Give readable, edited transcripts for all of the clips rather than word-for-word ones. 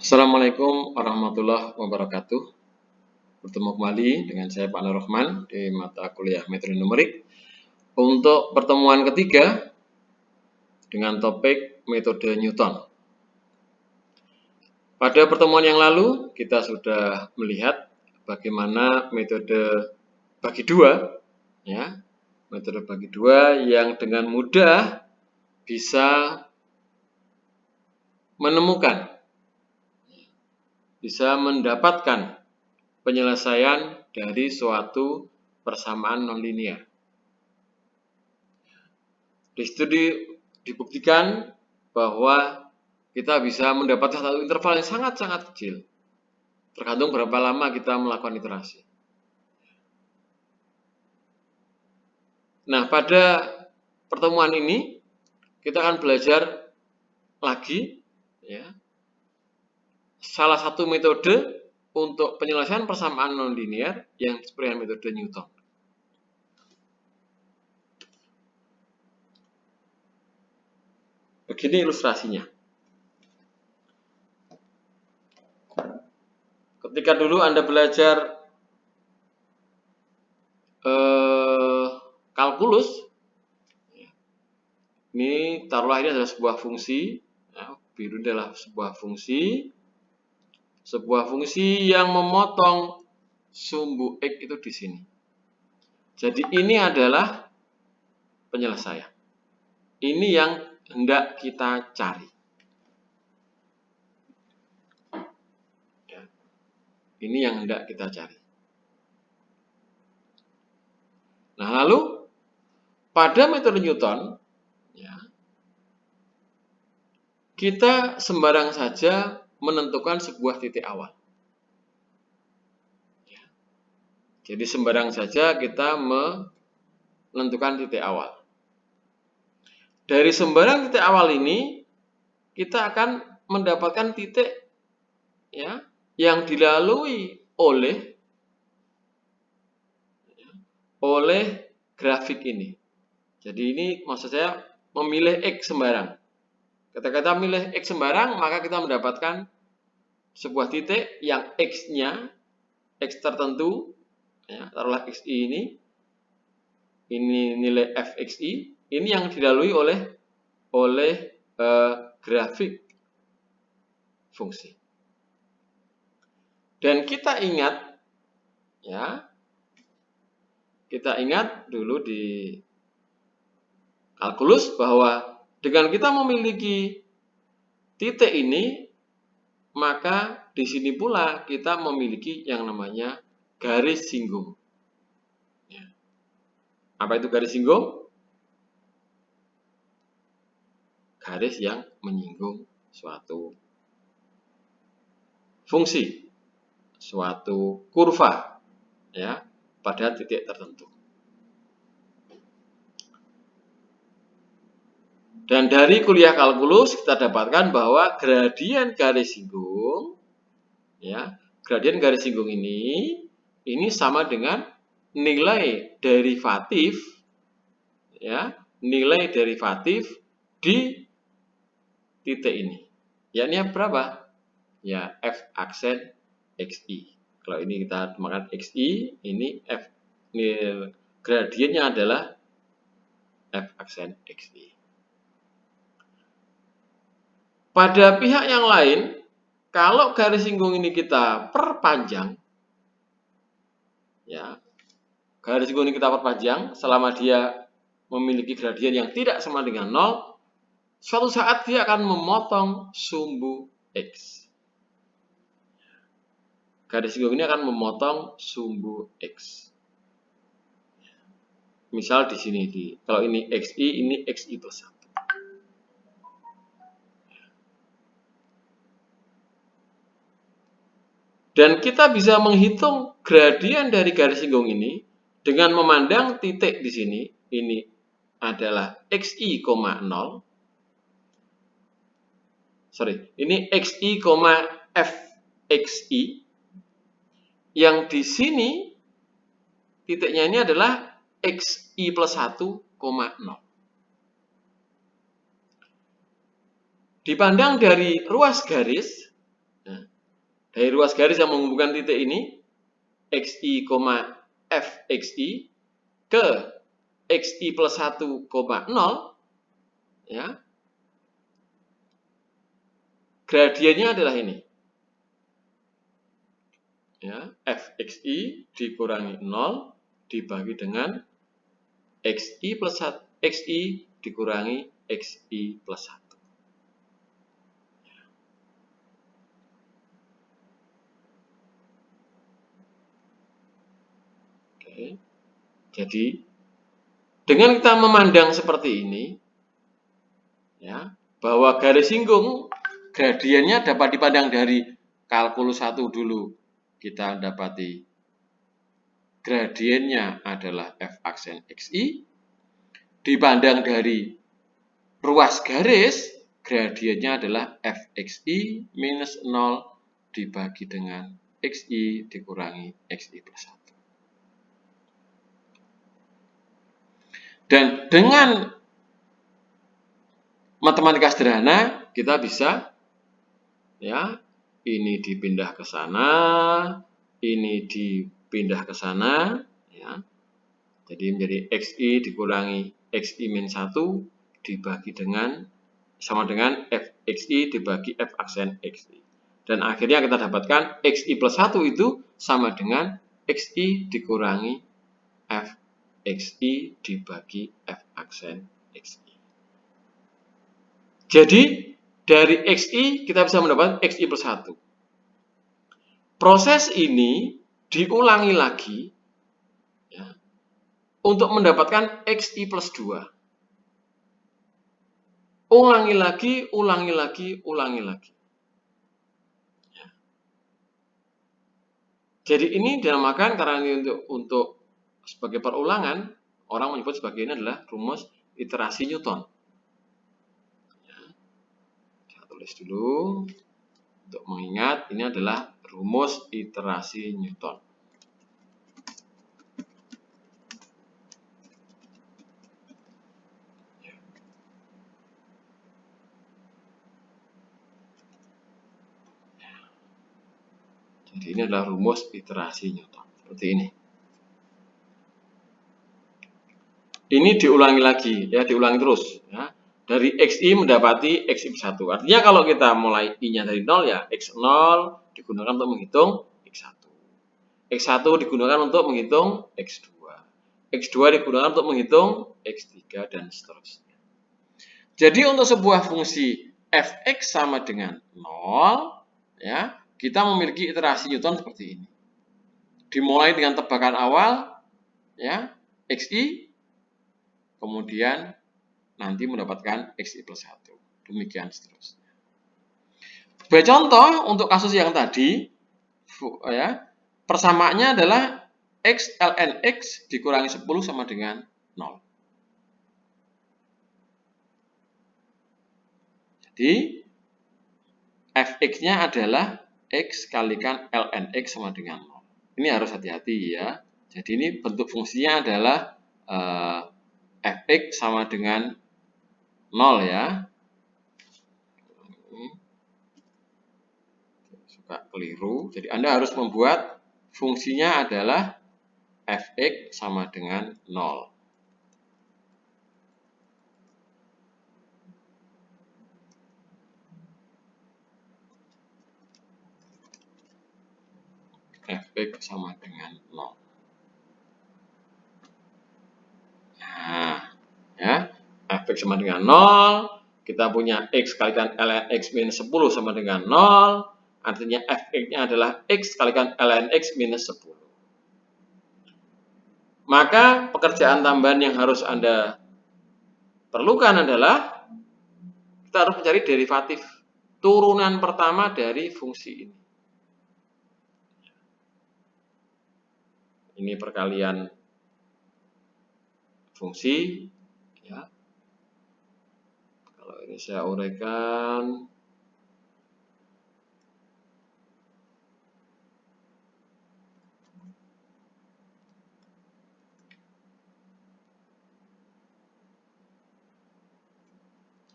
Assalamualaikum warahmatullahi wabarakatuh. Bertemu kembali dengan saya Pak Nur Rahman di mata kuliah metode numerik untuk pertemuan ketiga dengan topik metode Newton. Pada pertemuan yang lalu kita sudah melihat bagaimana metode bagi dua, metode bagi dua yang dengan mudah bisa mendapatkan penyelesaian dari suatu persamaan nonlinear. Di studi dibuktikan bahwa kita bisa mendapatkan satu interval yang sangat-sangat kecil, tergantung berapa lama kita melakukan iterasi. Nah, pada pertemuan ini kita akan belajar lagi salah satu metode untuk penyelesaian persamaan nonlinear yang disebut dengan metode Newton. Begini ilustrasinya. Ketika dulu Anda belajar kalkulus, ini taruhlah ini adalah sebuah fungsi, biru adalah sebuah fungsi yang memotong sumbu X itu di sini. Jadi ini adalah penyelesaian. Ini yang hendak kita cari. Ini yang hendak kita cari. Nah, lalu pada metode Newton, kita sembarang saja menentukan sebuah titik awal. Jadi sembarang saja kita menentukan titik awal. Dari sembarang titik awal ini, kita akan mendapatkan titik yang dilalui oleh grafik ini. Jadi ini maksud saya memilih X sembarang. Ketika kita memilih X sembarang, maka kita mendapatkan sebuah titik yang X-nya, X tertentu, taruhlah XI ini nilai fxi, ini yang dilalui oleh grafik fungsi. Dan kita ingat dulu di kalkulus bahwa dengan kita memiliki titik ini, maka di sini pula kita memiliki yang namanya garis singgung. Apa itu garis singgung? Garis yang menyinggung suatu fungsi, suatu kurva, pada titik tertentu. Dan dari kuliah kalkulus kita dapatkan bahwa gradien garis singgung, ini sama dengan nilai derivatif, nilai derivatif di titik ini. Yakni berapa? Ya, f aksen xi. Kalau ini kita makan xi, ini f, ini gradiennya adalah f aksen xi. Pada pihak yang lain, kalau garis singgung ini kita perpanjang, garis singgung ini kita perpanjang selama dia memiliki gradien yang tidak sama dengan 0, suatu saat dia akan memotong sumbu X. Garis singgung ini akan memotong sumbu X. Misal di sini, kalau ini XI, ini XI plus 1. Dan kita bisa menghitung gradien dari garis singgung ini dengan memandang titik di sini. Ini adalah XI, 0. Ini XI, fXI. Yang di sini titiknya ini adalah XI plus 1, 0. Dipandang dari ruas garis, dari ruas garis yang menghubungkan titik ini, XI, FXI ke XI plus 1, 0, ya, gradiennya adalah ini. Ya, FXI dikurangi 0 dibagi dengan XI plus 1, XI dikurangi XI plus 1. Oke. Jadi, dengan kita memandang seperti ini, ya, bahwa garis singgung gradiennya dapat dipandang dari kalkulus 1 dulu. Kita dapati gradiennya adalah F aksen XI. Dipandang dari ruas garis, gradiennya adalah Fxi minus 0 dibagi dengan Xi dikurangi Xi plus 1. Dan dengan matematika sederhana, kita bisa, ya, ini dipindah ke sana, ini dipindah ke sana, ya. Jadi menjadi Xi dikurangi Xi min 1 dibagi dengan sama dengan Fxi dibagi F aksen Xi. Dan akhirnya kita dapatkan Xi plus 1 itu sama dengan Xi dikurangi Fxi dibagi F aksen Xi. Jadi dari Xi kita bisa mendapatkan Xi plus 1. Proses ini diulangi lagi, ya, untuk mendapatkan Xi plus 2. Ulangi lagi, ulangi lagi, ulangi lagi. Ya. Jadi ini dinamakan, karena ini untuk sebagai perulangan, orang menyebut sebagai ini adalah rumus iterasi Newton. Ya. Saya tulis dulu untuk mengingat ini adalah rumus iterasi Newton. Jadi ini adalah rumus iterasi Newton. Seperti ini. Ini diulangi lagi, ya, diulangi terus. Ya. Dari Xi mendapati Xi plus 1. Artinya kalau kita mulai I-nya dari 0, ya X0 digunakan untuk menghitung X1. X1 digunakan untuk menghitung X2. X2 digunakan untuk menghitung X3 dan seterusnya. Jadi untuk sebuah fungsi fx sama dengan 0, ya, kita memiliki iterasi Newton seperti ini. Dimulai dengan tebakan awal, ya, Xi, kemudian nanti mendapatkan Xi plus 1. Demikian seterusnya. Sebagai contoh, untuk kasus yang tadi, ya, persamaannya adalah X ln X dikurangi 10 sama dengan 0. Jadi, Fx-nya adalah X kalikan ln X sama dengan 0. Ini harus hati-hati, ya. Jadi ini bentuk fungsinya adalah Fx sama dengan 0, ya. Suka keliru. Jadi Anda harus membuat fungsinya adalah Fx sama dengan 0. Fx sama dengan 0. Nah, ya, Fx sama dengan 0. Kita punya X kalikan ln X minus 10 sama dengan 0. Artinya Fx-nya adalah X kalikan ln X minus 10. Maka pekerjaan tambahan yang harus Anda perlukan adalah kita harus mencari derivatif turunan pertama dari fungsi ini. Ini perkalian fungsi, ya. Kalau ini saya uraikan,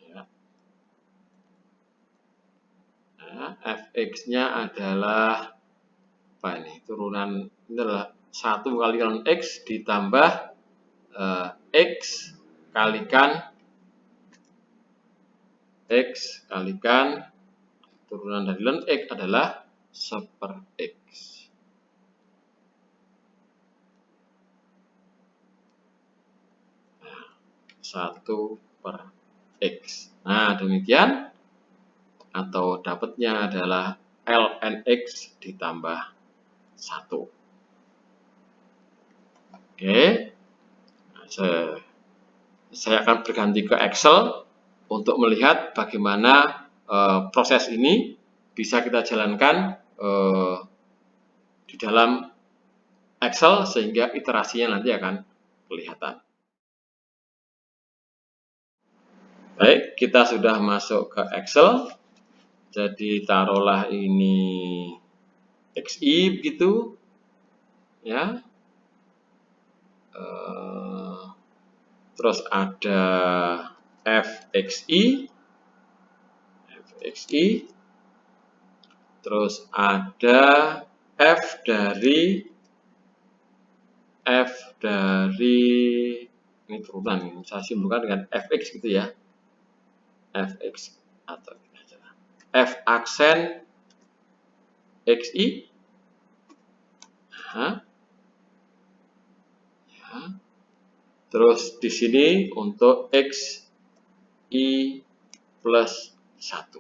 ya. Nah, fx-nya adalah apa ini? Turunan ini adalah 1 kalikan x ditambah x kalikan turunan dari ln x adalah 1/x. Nah, 1/x. Nah, demikian, atau dapatnya adalah ln x ditambah 1. Oke, nah, saya akan berganti ke Excel untuk melihat bagaimana proses ini bisa kita jalankan di dalam Excel sehingga iterasinya nanti akan kelihatan. Baik, kita sudah masuk ke Excel. Jadi taruhlah ini XI begitu, ya. Terus ada fxi, terus ada f dari ini turunan, ini saya simpulkan dengan fx gitu ya, fx atau f aksen xi, terus di sini untuk xi plus 1.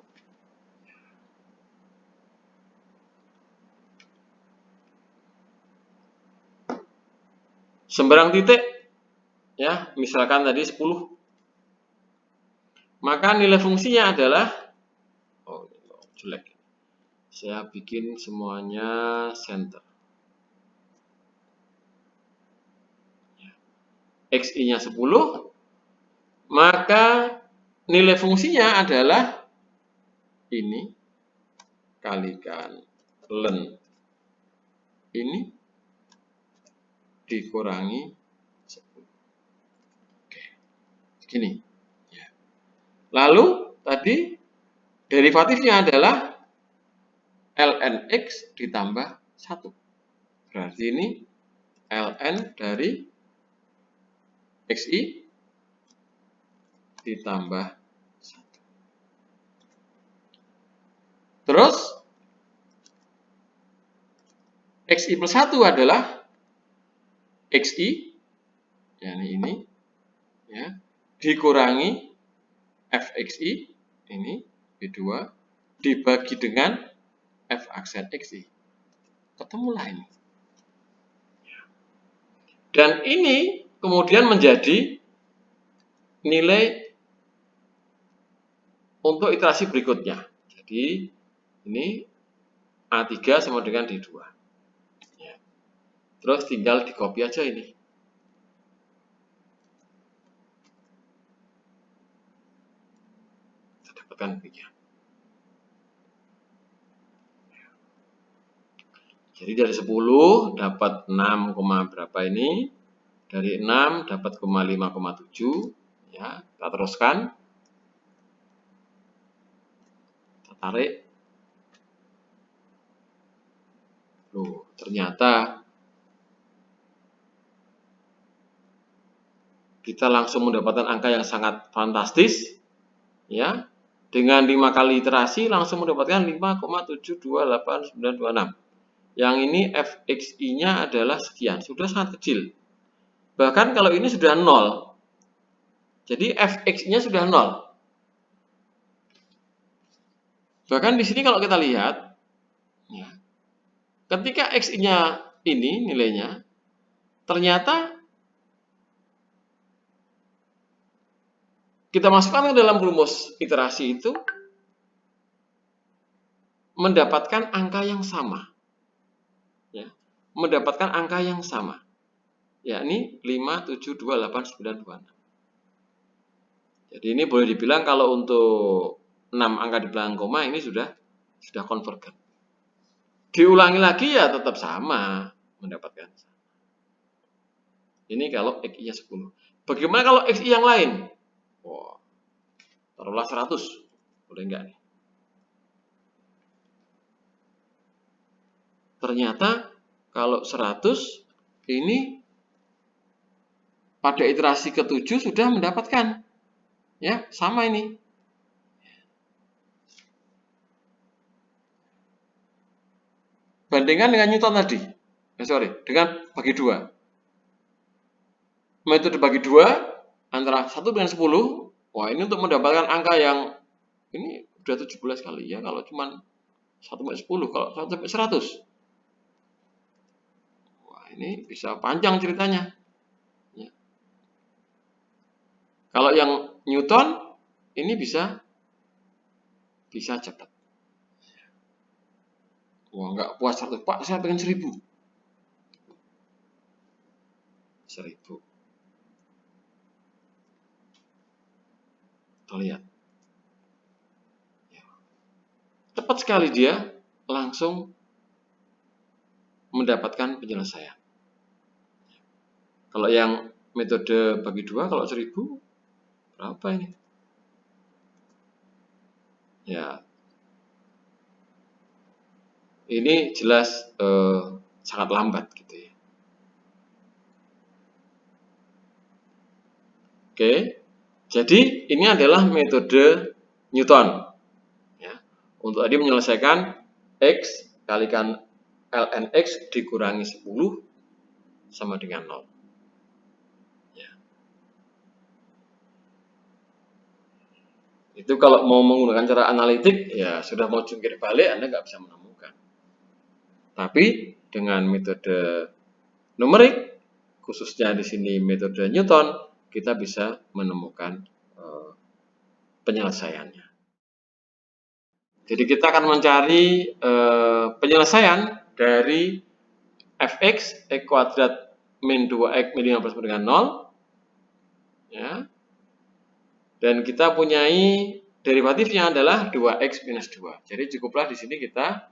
Sembarang titik, ya, misalkan tadi 10, maka nilai fungsinya adalah, jelek, saya bikin semuanya center, xi-nya 10, maka nilai fungsinya adalah ini kalikan ln ini dikurangi 10. Oke, segini. Ya. Lalu tadi derivatifnya adalah ln x ditambah 1. Berarti ini ln dari xi ditambah 1. Terus xi plus 1 adalah xi, yakni ini, ya, dikurangi fxi, ini B2, dibagi dengan f aksen xi. Ketemulah ini. Dan ini kemudian menjadi nilai untuk iterasi berikutnya. Jadi ini A3 sama dengan D2. Ya. Terus tinggal di copy aja ini. Kita dapatkan demikian. Jadi dari 10 dapat 6, berapa ini? Dari 6 dapat 5,7. Ya, kita teruskan. Kita tarik. Loh, ternyata kita langsung mendapatkan angka yang sangat fantastis, ya. Dengan 5 kali iterasi langsung mendapatkan 5,728926. Yang ini fxi-nya adalah sekian, sudah sangat kecil. Bahkan kalau ini sudah 0. Jadi fx-nya sudah 0. Bahkan di sini kalau kita lihat, ya, ketika xi-nya ini nilainya, ternyata kita masukkan ke dalam rumus iterasi itu mendapatkan angka yang sama. Ya, mendapatkan angka yang sama, yakni 5728926. Jadi ini boleh dibilang kalau untuk 6 angka di belakang koma ini sudah konvergen. Diulangi lagi ya tetap sama, mendapatkan sama. Ini kalau xi-nya 10. Bagaimana kalau xi yang lain? Wah, taruhlah 100. Boleh enggak nih? ternyata kalau 100 ini pada iterasi ke-7 sudah mendapatkan. Ya, sama ini. Bandingkan dengan Newton tadi. Dengan bagi 2. Metode bagi 2 antara 1 dengan 10. Wah, ini untuk mendapatkan angka yang ini udah 17 kali ya kalau cuma 1 sampai 10, kalau 1 sampai 100. Wah, ini bisa panjang ceritanya. Ya. Kalau yang Newton ini bisa cepat. Wah, nggak puas 100, Pak, saya pengen 1000. 1000. Kita lihat. Cepat sekali dia langsung mendapatkan penyelesaian. Kalau yang metode bagi 2, kalau 1000, berapa ini? Ya, ini jelas sangat lambat gitu ya. Oke, jadi ini adalah metode Newton. Ya, untuk tadi menyelesaikan X kalikan ln X dikurangi 10 sama dengan 0. Ya. Itu kalau mau menggunakan cara analitik, ya sudah mau jungkir balik, Anda nggak bisa menemukan. Tapi dengan metode numerik, khususnya di sini metode Newton, kita bisa menemukan penyelesaiannya. Jadi kita akan mencari penyelesaian dari fx x kuadrat min 2x min 15 sama dengan 0. Ya. Dan kita punyai derivatifnya adalah 2x minus 2. Jadi cukuplah di sini kita,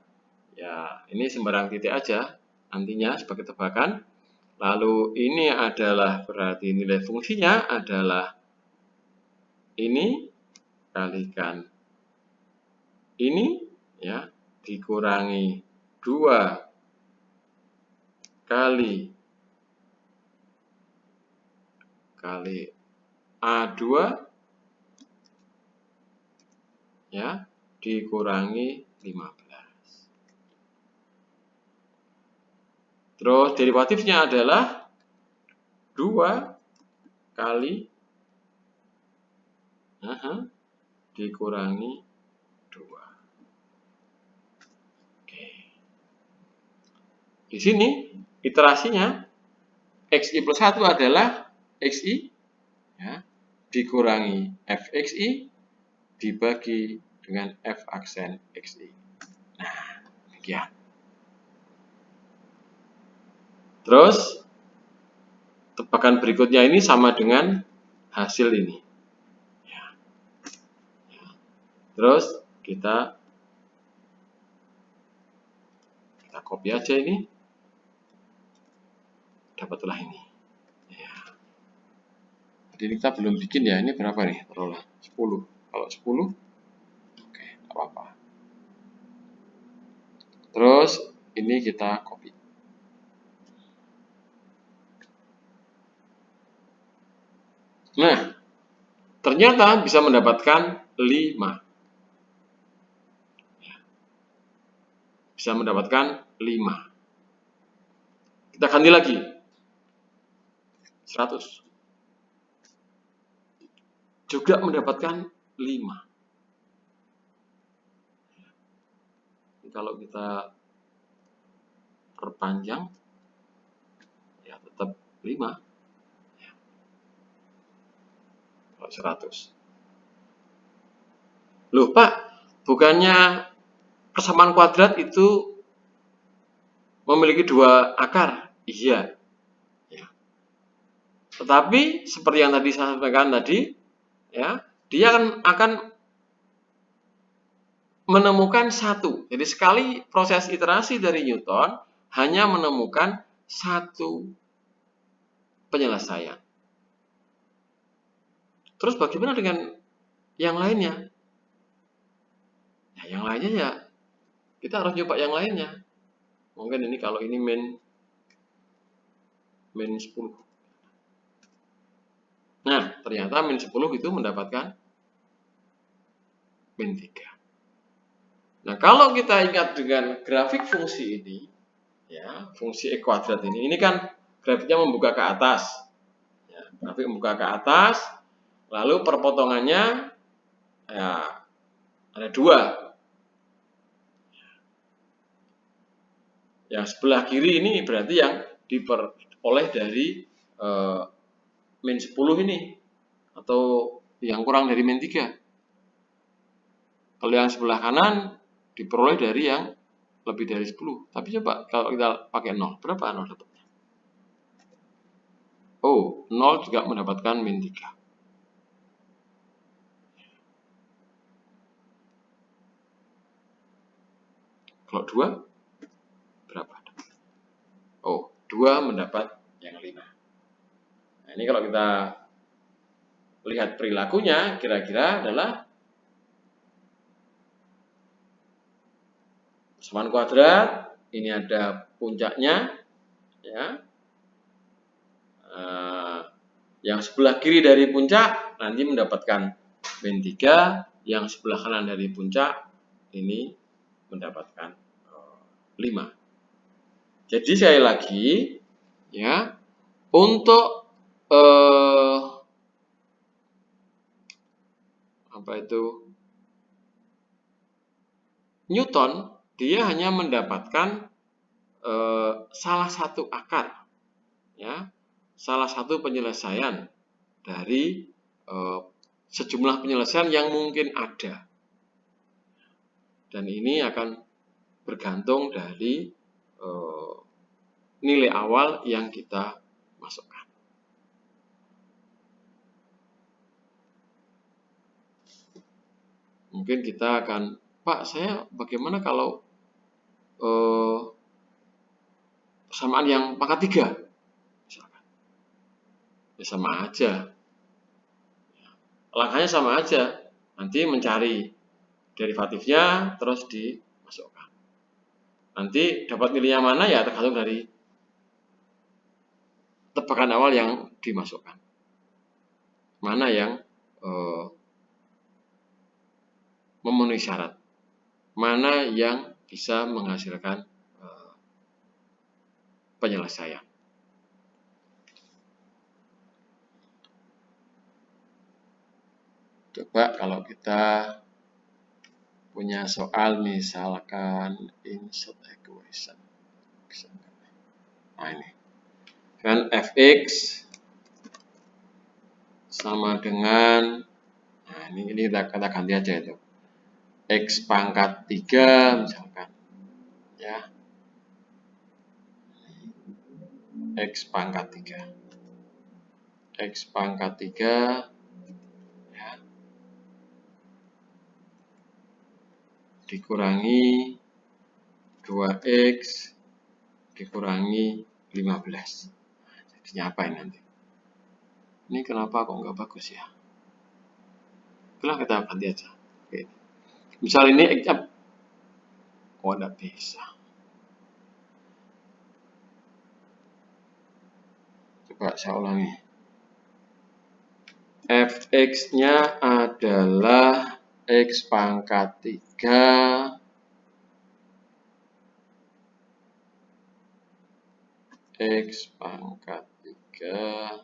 ya ini sembarang titik aja, nantinya sebagai tebakan. Lalu ini adalah berarti nilai fungsinya adalah ini kalikan ini, ya, dikurangi 2 kali A2, ya, dikurangi 15. Terus derivatifnya adalah 2 kali dikurangi 2. Oke. Di sini iterasinya xi plus 1 adalah xi, ya, dikurangi fxi dibagi dengan f aksen xi. Nah, demikian. Terus tebakan berikutnya ini sama dengan hasil ini. Ya. Ya. Terus kita copy aja ini, dapatlah ini. Ya. Jadi kita belum bikin ya, ini berapa nih? Taruhlah 10. Kalau 10, oke, nggak apa-apa. Terus ini kita copy. Nah, ternyata bisa mendapatkan 5. Bisa mendapatkan 5. Kita ganti lagi. 100. Juga mendapatkan 5. Kalau kita perpanjang, ya tetap 5. Kalau 100. Loh Pak, bukannya persamaan kuadrat itu memiliki 2 akar? Iya. Ya. Tetapi seperti yang tadi saya sampaikan tadi, ya, dia akan menemukan 1. Jadi sekali proses iterasi dari Newton hanya menemukan 1 penyelesaian. Terus bagaimana dengan yang lainnya? Nah, yang lainnya ya kita harus coba yang lainnya. Mungkin ini kalau ini min 10. Nah, ternyata min 10 itu mendapatkan min 3. Nah, kalau kita ingat dengan grafik fungsi ini, ya, fungsi E kuadrat ini kan grafiknya membuka ke atas. Ya, grafik membuka ke atas, lalu perpotongannya ya, ada 2. Yang sebelah kiri ini berarti yang diperoleh dari min 10 ini, atau yang kurang dari min 3. Kalau yang sebelah kanan diperoleh dari yang lebih dari 10. Tapi coba kalau kita pakai 0, berapa 0 dapatnya? Oh, 0 juga mendapatkan min 3. Kalau 2, berapa? Oh, 2 mendapat yang 5. Nah, ini kalau kita lihat perilakunya, kira-kira adalah persamaan kuadrat, ini ada puncaknya, ya. Yang sebelah kiri dari puncak nanti mendapatkan min 3, yang sebelah kanan dari puncak ini mendapatkan 5. Jadi sekali lagi, ya, untuk Newton, dia hanya mendapatkan salah satu akar, ya, salah satu penyelesaian dari sejumlah penyelesaian yang mungkin ada. Dan ini akan bergantung dari nilai awal yang kita masukkan. Mungkin kita akan, Pak, saya bagaimana kalau persamaan yang pangkat 3? Misalkan. Ya sama aja. Langkahnya sama aja. Nanti mencari derivatifnya, terus dimasukkan. Nanti dapat nilai yang mana ya tergantung dari tebakan awal yang dimasukkan. Mana yang memenuhi syarat. Mana yang bisa menghasilkan penyelesaian. Coba kalau kita punya soal misalkan insert equation. Nah ini. Kan fx sama dengan, nah ini kita ganti aja itu. X pangkat 3 misalkan. Ya. X pangkat 3. X pangkat 3 ya, dikurangi 2X dikurangi 15. Jadinya apa ini nanti? Ini kenapa kok nggak bagus ya? Itulah kita ganti aja. Oke. Misal ini X, oh nggak bisa. Coba saya ulangi. Fx-nya adalah X pangkat 3 X pangkat 3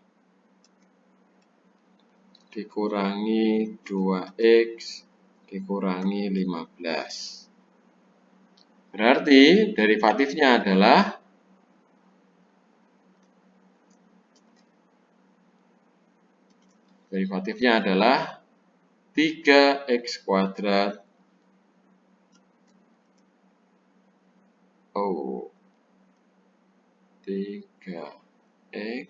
dikurangi 2X dikurangi 15. Berarti derivatifnya adalah Derivatifnya adalah 3x kuadrat oh 3x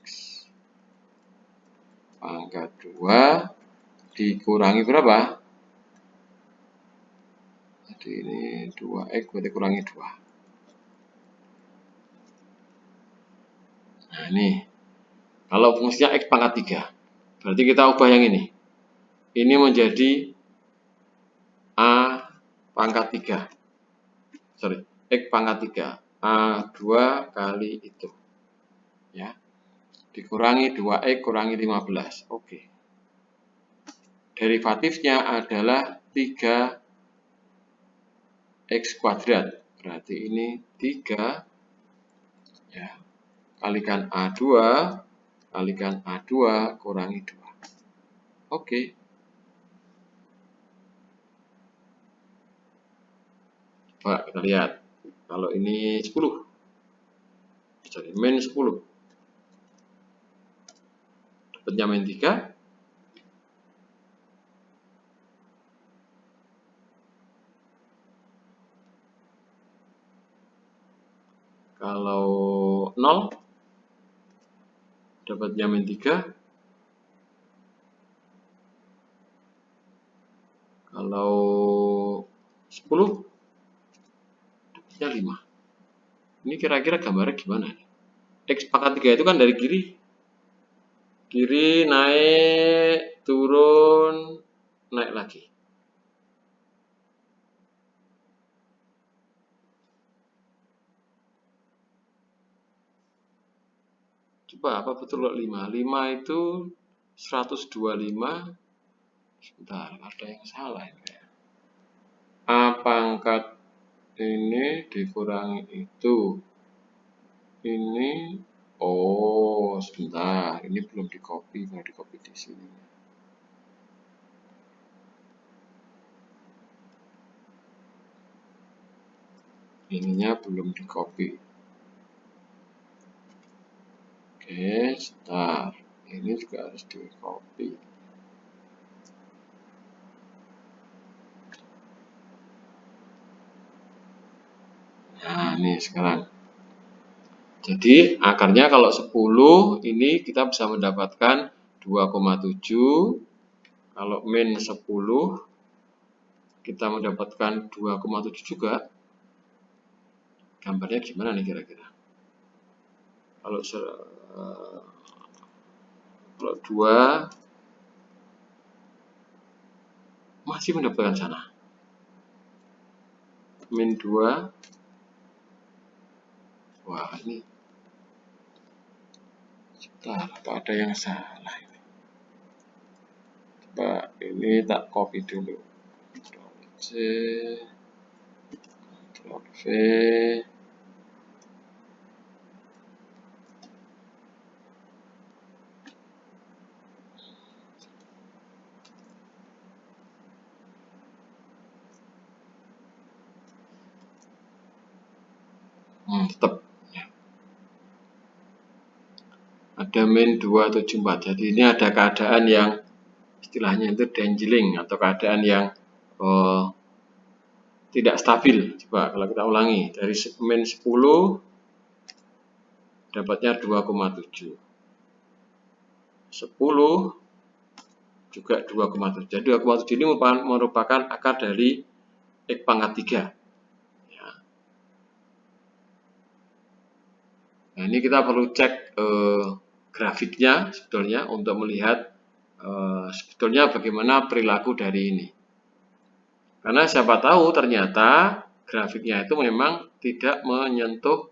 pangkat 2 dikurangi berapa? Jadi ini 2x berarti kurangi 2. Nah ini, kalau fungsinya x pangkat 3, berarti kita ubah yang ini. Ini menjadi A pangkat 3. Sorry, X pangkat 3. A2 kali itu. Ya. Dikurangi 2X kurangi 15. Oke. Derivatifnya adalah 3X kuadrat. Berarti ini 3 ya, kalikan A2 kalikan A2 kurangi 2. Oke. Coba kita lihat. Kalau ini 10. Jadi min 10. Dapatnya min 3. Kalau 0 dapatnya min 3. Kalau 10 dapatnya 5. Ini kira-kira gambarnya gimana? X pangkat 3 itu kan dari kiri. Kiri naik, turun, naik lagi. Coba apa betul 5? 5 itu 125. Sebentar, ada yang salah ini. A pangkat ini dikurangi itu. Ini, oh sebentar, ini belum di copy, mau di copy di sini. Ininya belum di copy. Oke, sebentar, ini juga harus di copy. Nah, ini sekarang. Jadi akarnya kalau 10 ini kita bisa mendapatkan 2,7. Kalau min 10 kita mendapatkan 2,7 juga. Gambarnya gimana nih kira-kira? Kalau 2 masih mendapatkan sana. Min 2. Wah, ini sebentar, apa ada yang salah ini? Coba ini tak copy dulu. Ctrl C, Ctrl V. Tetap ada min 274. Jadi ini ada keadaan yang istilahnya itu dangling atau keadaan yang tidak stabil. Coba kalau kita ulangi dari min 10 dapatnya 2,7. 10 juga 2,7. Jadi 2,7 ini merupakan akar dari X pangkat 3. Ya. Nah, ini kita perlu cek grafiknya sebetulnya untuk melihat sebetulnya bagaimana perilaku dari ini. Karena siapa tahu ternyata grafiknya itu memang tidak menyentuh,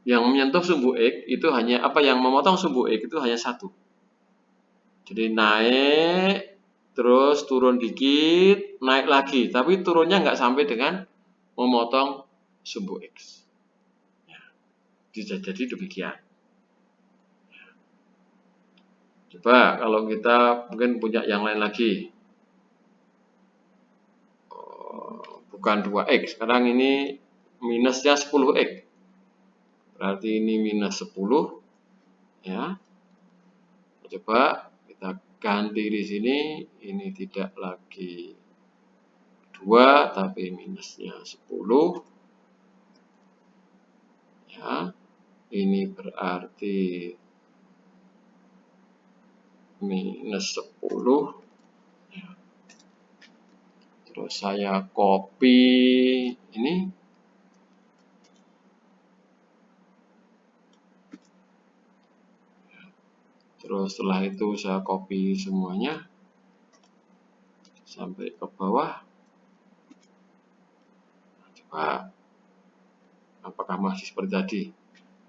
yang menyentuh sumbu X itu hanya yang memotong sumbu X itu hanya satu. Jadi naik, terus turun dikit, naik lagi, tapi turunnya nggak sampai dengan memotong sumbu X. Ya, bisa jadi demikian. Coba kalau kita mungkin punya yang lain lagi. Bukan 2X, sekarang ini minusnya 10X. Berarti ini minus 10. Ya. Coba kita ganti di sini, ini tidak lagi 2 tapi minusnya 10. Ya. Ini berarti minus 10. Ya. Terus saya copy ini. Terus setelah itu saya copy semuanya sampai ke bawah. Coba Apakah masih seperti tadi?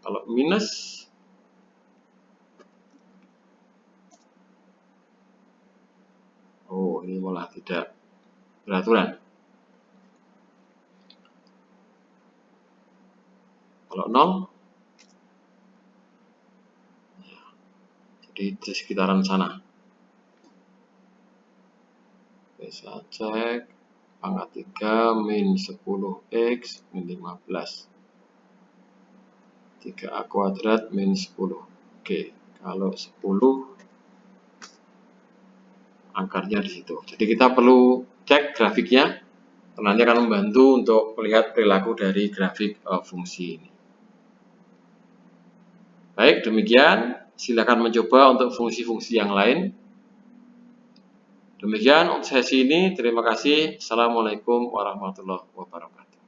Kalau minus, oh ini malah tidak beraturan. Kalau 0, jadi di sekitaran sana. Oke, saya cek pangkat 3 min 10x min 15. 3a kuadrat min 10. Oke, kalau 10 akarnya di situ. Jadi kita perlu cek grafiknya. Nanti akan membantu untuk melihat perilaku dari grafik fungsi ini. Baik, demikian. Silakan mencoba untuk fungsi-fungsi yang lain. Demikian untuk sesi ini. Terima kasih. Assalamualaikum warahmatullahi wabarakatuh.